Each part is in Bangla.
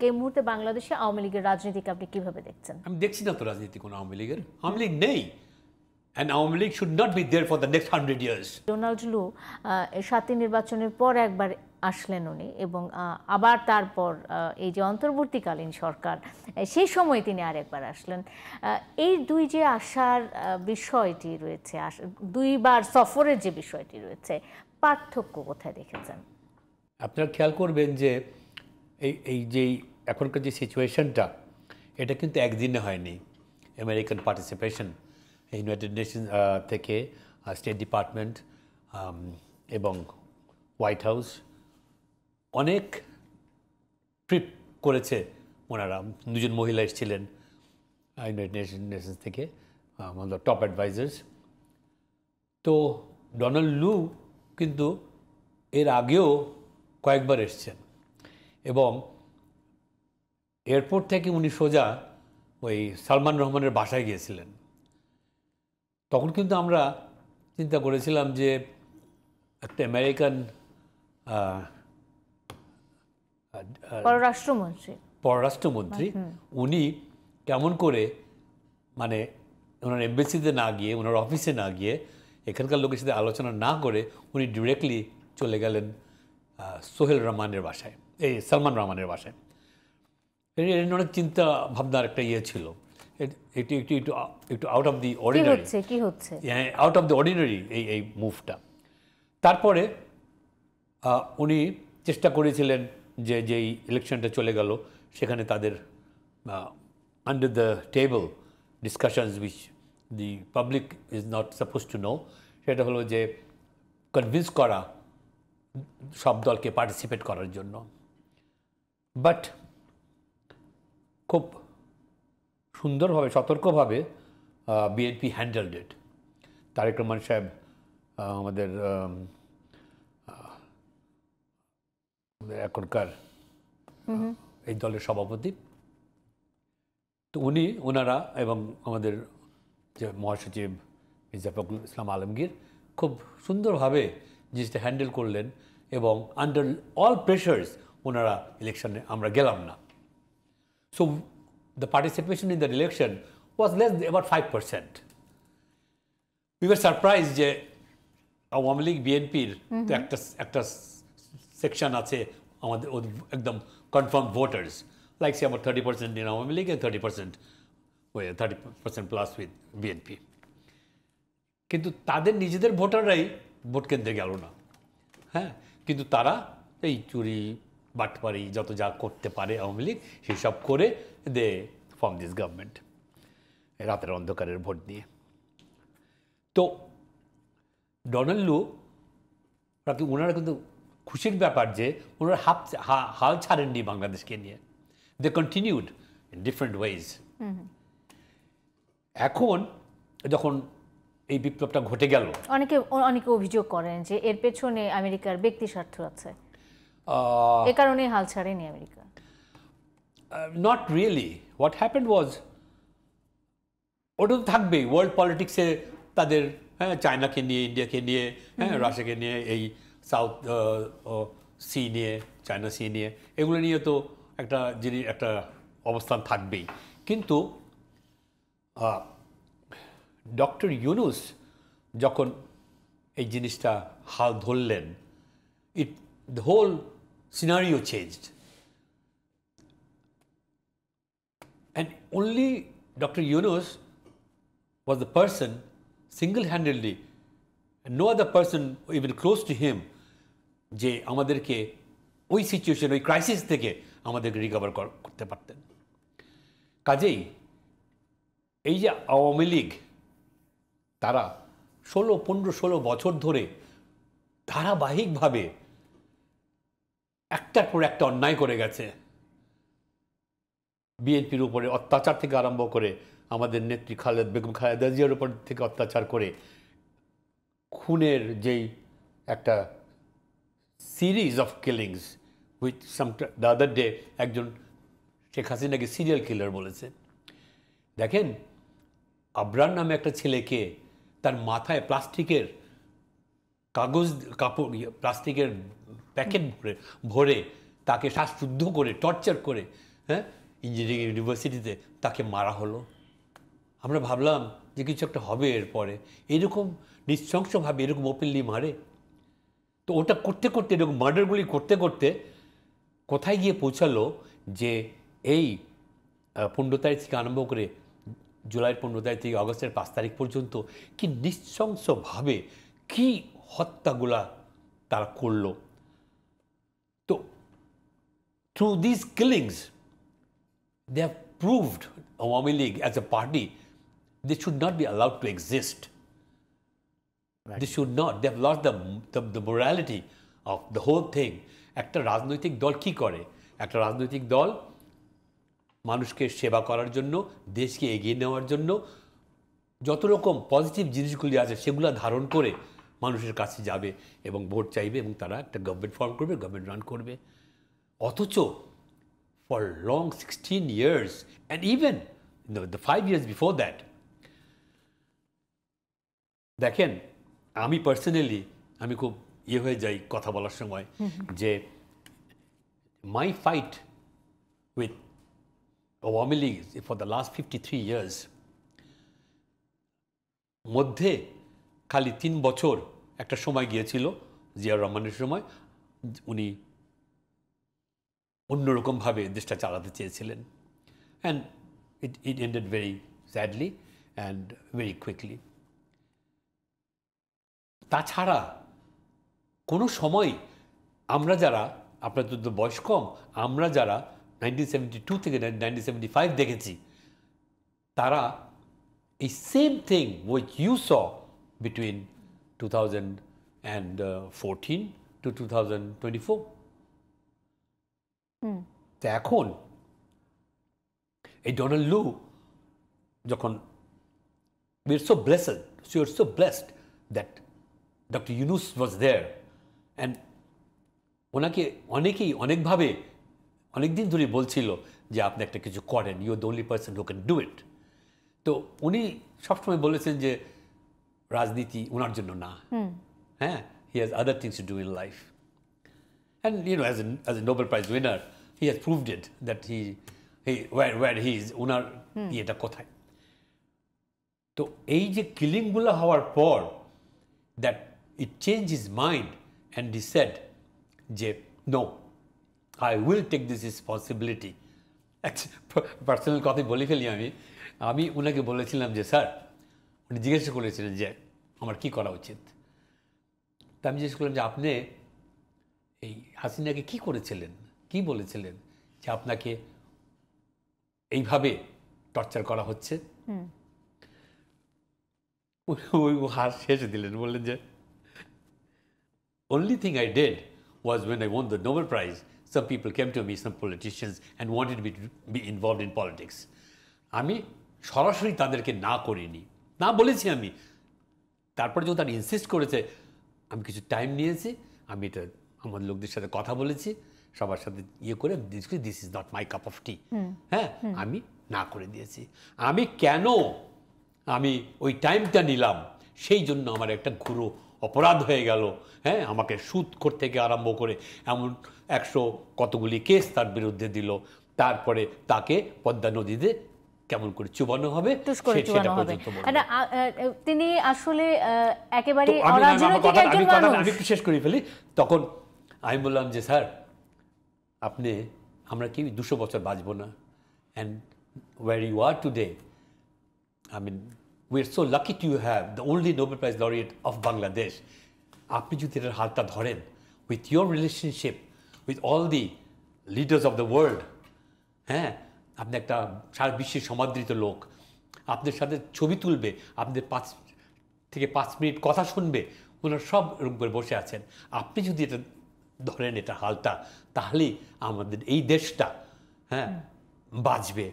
এই মুহূর্তে বাংলাদেশে আওয়ামী লীগের রাজনীতিকে আপনি কিভাবে দেখছেন? আমি দেখছি না তো রাজনীতি কোনো আওয়ামী লীগের। আওয়ামী লীগ নেই। And Awamu League should not be there for the next 100 years. Donald লু ৭ই নির্বাচনের পর একবার আসলেন উনি এবং আবার তারপর এই যে অন্তর্বর্তীকালীন সরকার সেই সময় তিনি আরেকবার আসলেন। এই দুই যে আসার বিষয়টি রয়েছে, দুইবার সফরের যে বিষয়টি রয়েছে, পার্থক্য কোথায় দেখেছেন? আপনারা খেয়াল করবেন যে এই যে এখনকার যে সিচুয়েশনটা, এটা কিন্তু একদিনে হয়নি। আমেরিকান পার্টিসিপেশন ইউনাইটেড নেশনস থেকে স্টেট ডিপার্টমেন্ট এবং হোয়াইট হাউস অনেক ট্রিপ করেছে ওনারা। দুজন মহিলা এসেছিলেন ইউনাইটেড নেশনস থেকে, আমাদের টপ অ্যাডভাইজার্স। তো ডোনাল্ড লু কিন্তু এর আগেও কয়েকবার এসছেন এবং এয়ারপোর্ট থেকে উনি সোজা ওই সালমান রহমানের বাসায় গিয়েছিলেন। তখন কিন্তু আমরা চিন্তা করেছিলাম যে একটা আমেরিকান পররাষ্ট্রমন্ত্রী উনি কেমন করে মানে ওনার এমবেসিতে না গিয়ে, ওনার অফিসে না গিয়ে, এখানকার লোকের সাথে আলোচনা না করে উনি ডিরেক্টলি চলে গেলেন সোহেল রহমানের বাসায়, এই সালমান রহমানের বাসায়। এর অনেক চিন্তা ভাবনার একটা ইয়ে ছিল। একটু out of the ordinary, out of the ordinary এই মুভটা। তারপরে উনি চেষ্টা করেছিলেন যে যেই ইলেকশনটা চলে গেল সেখানে তাদের under the table discussions which the public is not suppose to know, সেটা হলো যে কনভিন্স করা সব দলকে পার্টিসিপেট করার জন্য। বাট খুব সুন্দরভাবে, সতর্কভাবে বিএনপি হ্যান্ডেলড ইট। তারেক রহমান সাহেব আমাদের এখনকার এই দলের সভাপতি, তো ওনারা এবং আমাদের যে মহাসচিব মির্জা ফখরুল ইসলাম আলমগীর খুব সুন্দরভাবে জিনিসটা হ্যান্ডেল করলেন এবং আন্ডার অল প্রেশার্স ওনারা ইলেকশনে আমরা গেলাম না। So the participation in the election was less than about 5%. We were surprised যে আওয়ামী লীগ বিএনপির তো একটা সেকশন আছে আমাদের একদম confirm voters, like say about 30% in Awami League and 30% plus with BNP. কিন্তু তাদের নিজেদের ভোটাররাই ভোট কেন্দ্রে গেল না। হ্যাঁ, কিন্তু তারা এই চুরি বাটপারি যত যা করতে পারে আওয়ামী লীগ সেই সব করে দে ফর্ম দিস গভর্নমেন্ট রাতের অন্ধকারের ভোট দিয়ে। তো ডোনাল্ড লু ওনারা কিন্তু খুশির ব্যাপার যে ওনারা হাল ছাড়েননি বাংলাদেশকে নিয়ে। দে কন্টিনিউড ইন ডিফারেন্ট ওয়েজ। এখন যখন এই বিপ্লবটা ঘটে গেল, অনেকে অভিযোগ করেন যে এর পেছনে আমেরিকার ব্যক্তি স্বার্থ আছে, এ কারণে হাল ছাড়েনি America. Not really. What happened was, ওটা তো থাকবেই ওয়ার্ল্ড পলিটিক্সে তাদের, হ্যাঁ, চায়নাকে নিয়ে, ইন্ডিয়াকে নিয়ে, হ্যাঁ, রাশিয়াকে নিয়ে, এই সাউথ সি নিয়ে, চায়না সি নিয়ে, এগুলো নিয়ে তো একটা অবস্থান থাকবেই। কিন্তু ডক্টর ইউনুস যখন এই জিনিসটা হাল ধরলেন, the whole scenario changed. And only Dr. Yunus was the person single-handedly, and no other person even close to him, যে আমাদেরকে ওই সিচুয়েশন, ওই ক্রাইসিস থেকে আমাদেরকে রিকভার করতে পারতেন। কাজেই এই যে আওয়ামী লীগ, তারা 15-16 বছর ধরে ধারাবাহিকভাবে একটার পর একটা অন্যায় করে গেছে। বিএনপির উপরে অত্যাচার থেকে আরম্ভ করে আমাদের নেত্রী বেগম খালেদা জিয়ার উপর থেকে অত্যাচার করে, খুনের যেই একটা series of killings, which the other day একজন শেখ হাসিনাকে সিরিয়াল কিলার বলেছে। দেখেন, আবরার নামে একটা ছেলেকে তার মাথায় প্লাস্টিকের প্লাস্টিকের প্যাকেট ভরে তাকে শ্বাসরুদ্ধ করে, টর্চার করে হ্যাঁ ইঞ্জিনিয়ারিং ইউনিভার্সিটিতে, তাকে মারা হলো। আমরা ভাবলাম যে কিছু একটা হবে এরপরে, এরকম নৃশংসভাবে এরকম ওপেনলি মারে। তো ওটা করতে করতে, এরকম মার্ডারগুলি করতে করতে কোথায় গিয়ে পৌঁছালো যে এই 15 তারিখ থেকে আরম্ভ করে জুলাইয়ের 15 তারিখ থেকে আগস্টের 5 তারিখ পর্যন্ত কি নৃশংসভাবে কি হত্যাগুলা তারা করলো। তো through this killings they have proved Awami League as a party, they should not be allowed to exist. Right. They should not. They have lost the morality of the whole thing. একটা রাজনৈতিক দল কি করে? একটা রাজনৈতিক দল মানুষকে সেবা করার জন্য, দেশকে এগিয়ে নেওয়ার জন্য যত রকম পজিটিভ জিনিসগুলি আছে সেগুলো ধারণ করে মানুষের কাছে যাবে এবং ভোট চাইবে এবং তারা একটা গভর্নমেন্ট ফর্ম করবে, গভর্নমেন্ট রান করবে। অথচ for long 16 years and even the 5 years before that, দেখেন আমি পার্সোনালি আমি খুব হয়ে যাই কথা বলার সময় যে my fight with Awami League for the last 53 years মধ্যে খালি 3 বছর একটা সময় গিয়েছিল জিয়াউর রহমানের সময়, উনি অন্যরকমভাবে দেশটা চালাতে চেয়েছিলেন, and it ended very sadly and very quickly. তাছাড়া কোনো সময় আমরা যারা, আপনাদের তো বয়স কম, আমরা যারা 1972 থেকে 1975 দেখেছি, তারা এই same thing which you saw between 2014 to 2024। তো এখন এই ডোনাল্ড লু যখন we are so blessed that Dr. Yunus was there, and ওনাকে অনেকেই অনেকভাবে অনেকদিন ধরে বলছিল যে আপনি একটা কিছু করেন, you are the only person who can do it. তো উনি সবসময় বলেছেন যে রাজনীতি ওনার জন্য না, হ্যাঁ, he has other things to do in life, and as a Nobel Prize winner he has proved it that where he is, ওনার ইয়েটা কোথায়। তো এই যে কিলিংগুলো হওয়ার পর that it changed his mind and he said যে no, I will take this responsibility। Personal কথাই বলে ফেলি আমি ওনাকে বলেছিলাম যে স্যার, উনি জিজ্ঞাসা করেছিলেন যে আমার কি করা উচিত। তা আমি জিজ্ঞেস করলাম যে আপনি এই হাসিনাকে কি করেছিলেন, কি বলেছিলেন যে আপনাকে এইভাবে টর্চার করা হচ্ছে? ওই হার শেষে দিলেন, বললেন যে only thing I did was when I won the Nobel Prize, some people came to me, some politicians, and wanted me to be involved in politics. আমি সরাসরি তাদেরকে না করিনি, না বলেছি আমি। তারপর যখন তারা ইনসিস্ট করেছে, আমি কিছু টাইম নিয়েছি, আমি এটা আমার লোকদের সাথে কথা বলেছি, সবার সাথে ইয়ে করে this is not my cup of tea, হ্যাঁ, আমি না করে দিয়েছি। আমি কেন আমি ওই টাইমটা নিলাম, সেই জন্য আমার একটা গুরু অপরাধ হয়ে গেল। হ্যাঁ, আমাকে সুদ থেকে আরম্ভ করে এমন 100 কতগুলি কেস তার বিরুদ্ধে দিল, তারপরে তাকে পদ্মা নদীতে কেমন করে চুবানো হবে সেটা পর্যন্ত বলল। তিনি আসলে একেবারে অরাজনৈতিক একজন মানুষ। আমি একটু শেষ করে ফেলি। তখন আমি বললাম যে স্যার, আপনি, আমরা কি 200 বছর বাঁচবো না? And where you are today, I mean, we're so lucky to have the only Nobel Prize laureate of Bangladesh. আপনি যদি এটার হাতটা ধরেন, with your relationship with all the leaders of the world, হ্যাঁ, আপনি একটা সারা বিশ্বের সমাদৃত লোক, আপনার সাথে ছবি তুলবে, আপনাদের 5 থেকে 5 মিনিট কথা শুনবে, ওনারা সব এরকম করে বসে আছেন। আপনি যদি এটা ধরেন, এটা হালটা, তাহলেই আমাদের এই দেশটা, হ্যাঁ, বাঁচবে।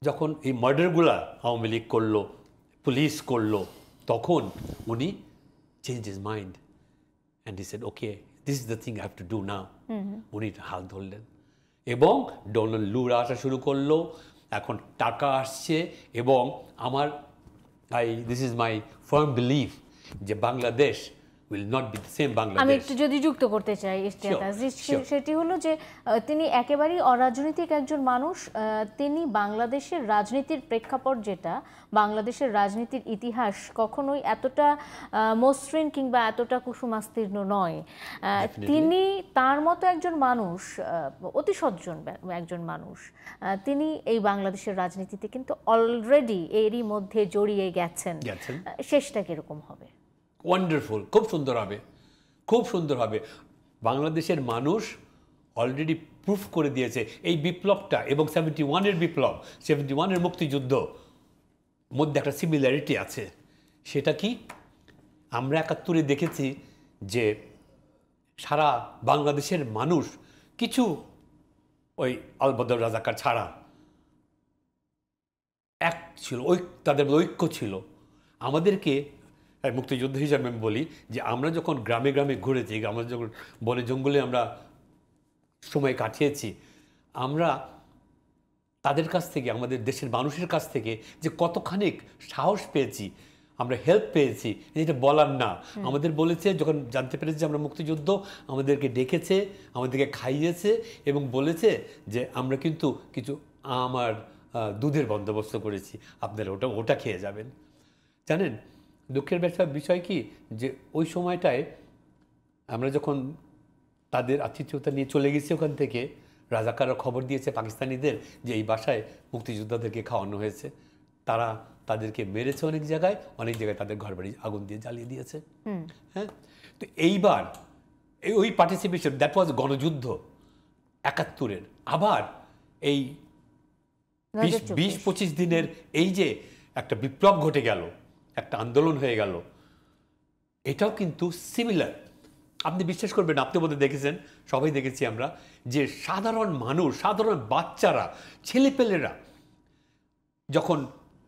যখন এই মার্ডারগুলা আওয়ামী লীগ করলো, পুলিশ করলো, তখন উনি change his mind and he said okay, this is the thing I have to do now. উনি হাল ধরলেন এবং ডোনাল্ড লুরা আসা শুরু করলো। এখন টাকা আসছে এবং this is my farm believe যে Bangladesh will not be the same আমি Bangladesh. একটু যদি যুক্ত করতে চাই ইশতিয়াক আজিজ, সেটি হলো যে তিনি একেবারেই অরাজনৈতিক একজন মানুষ। তিনি বাংলাদেশের রাজনীতির প্রেক্ষাপট যেটা, বাংলাদেশের রাজনীতির ইতিহাস কখনোই এতটা মসৃণ কিংবা এতটা কুসুমাস্তীর্ণ নয়। তিনি তার মতো একজন মানুষ, অতি সজ্জন একজন মানুষ, তিনি এই বাংলাদেশের রাজনীতিতে কিন্তু অলরেডি এরই মধ্যে জড়িয়ে গেছেন। শেষটা কিরকম হবে? ওয়ান্ডারফুল, খুব সুন্দর হবে, খুব সুন্দর হবে। বাংলাদেশের মানুষ অলরেডি প্রুফ করে দিয়েছে এই বিপ্লবটা এবং 71-এর বিপ্লব, 71-এর মুক্তিযুদ্ধ মধ্যে একটা সিমিলারিটি আছে। সেটা কি? আমরা 71-এ দেখেছি যে সারা বাংলাদেশের মানুষ কিছু ওই আলবদর রাজাকার ছাড়া এক ছিল, তাদের ঐক্য ছিল। আমাদেরকে মুক্তিযুদ্ধ হিসাবে আমি বলি যে আমরা যখন গ্রামে গ্রামে ঘুরেছি, আমরা যখন বনে জঙ্গলে আমরা সময় কাটিয়েছি, আমরা তাদের কাছ থেকে, আমাদের দেশের মানুষের কাছ থেকে যে কতখানি সাহস পেয়েছি, আমরা হেল্প পেয়েছি, এটা বলার না। আমাদের বলেছে, যখন জানতে পেরেছে যে আমরা মুক্তিযুদ্ধ, আমাদেরকে ডেকেছে, আমাদেরকে খাইয়েছে এবং বলেছে যে আমরা কিন্তু কিছু আমার দুধের বন্দোবস্ত করেছি, আপনারা ওটা খেয়ে যাবেন। জানেন, দুঃখের বিষয় কি যে ওই সময়টায় আমরা যখন তাদের আতিথ্যতা নিয়ে চলে গেছি ওখান থেকে, রাজাকাররা খবর দিয়েছে পাকিস্তানিদের যে এই বাসায় মুক্তিযোদ্ধাদেরকে খাওয়ানো হয়েছে। তারা তাদেরকে মেরেছে অনেক জায়গায় তাদের ঘরবাড়ি আগুন দিয়ে জ্বালিয়ে দিয়েছে। হ্যাঁ, তো এইবার ওই পার্টিসিপেশন, দ্যাট ওয়াজ গণযুদ্ধ 71-এর। আবার এই 20-25 দিনের এই যে একটা বিপ্লব ঘটে গেল, একটা আন্দোলন হয়ে গেল, এটাও কিন্তু সিমিলার। আপনি বিশ্বাস করবেন, আপনি বোধহয় দেখেছেন, সবাই দেখেছি আমরা, যে সাধারণ মানুষ, সাধারণ বাচ্চারা, ছেলেপেলেরা যখন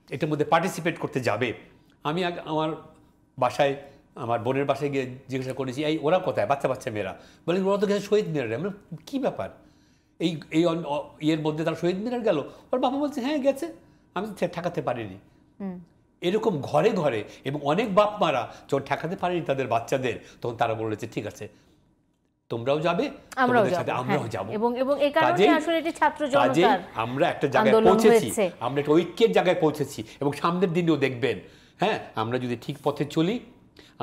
এটার মধ্যে পার্টিসিপেট করতে যাবে, আমি আমার বাসায়, আমার বোনের বাসায় গিয়ে জিজ্ঞাসা করেছি, এই ওরা কোথায়, বাচ্চা বাচ্চা মেয়েরা? বলে ওরা তো গেছে শহীদ মিনারে। আমরা কী ব্যাপার, এই ইয়ের মধ্যে তারা শহীদ মিনার গেল? ওর বাবা বলছে হ্যাঁ গেছে, আমি ঠেকাতে পারিনি। এরকম ঘরে ঘরে, এবং অনেক বাপ মারা যখন ঠেকাতে পারেনি তাদের বাচ্চাদের, তখন তারা বলেছে ঠিক আছে তোমরাও যাবে, তোমাদের সাথে আমরাও যাবো। কাজেই আমরা একটা জায়গায় পৌঁছেছি, আমরা একটা ঐক্যের জায়গায় পৌঁছেছি, এবং সামনের দিনেও দেখবেন, হ্যাঁ, আমরা যদি ঠিক পথে চলি,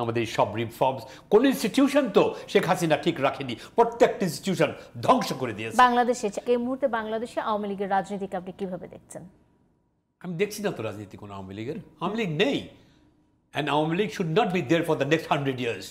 আমাদের সব রিফর্মস, কোন ইনস্টিটিউশন তো শেখ হাসিনা ঠিক রাখেনি, প্রত্যেকটা ইনস্টিটিউশন ধ্বংস করে দিয়েছে। বাংলাদেশে এই মুহূর্তে বাংলাদেশে আওয়ামী লীগের রাজনীতিকে আপনি কিভাবে দেখছেন? আমি দেখছি না তো রাজনীতি কোনো আওয়ামী লীগের। আওয়ামী লীগ নেই, and Awami League should not be there for the next 100 years.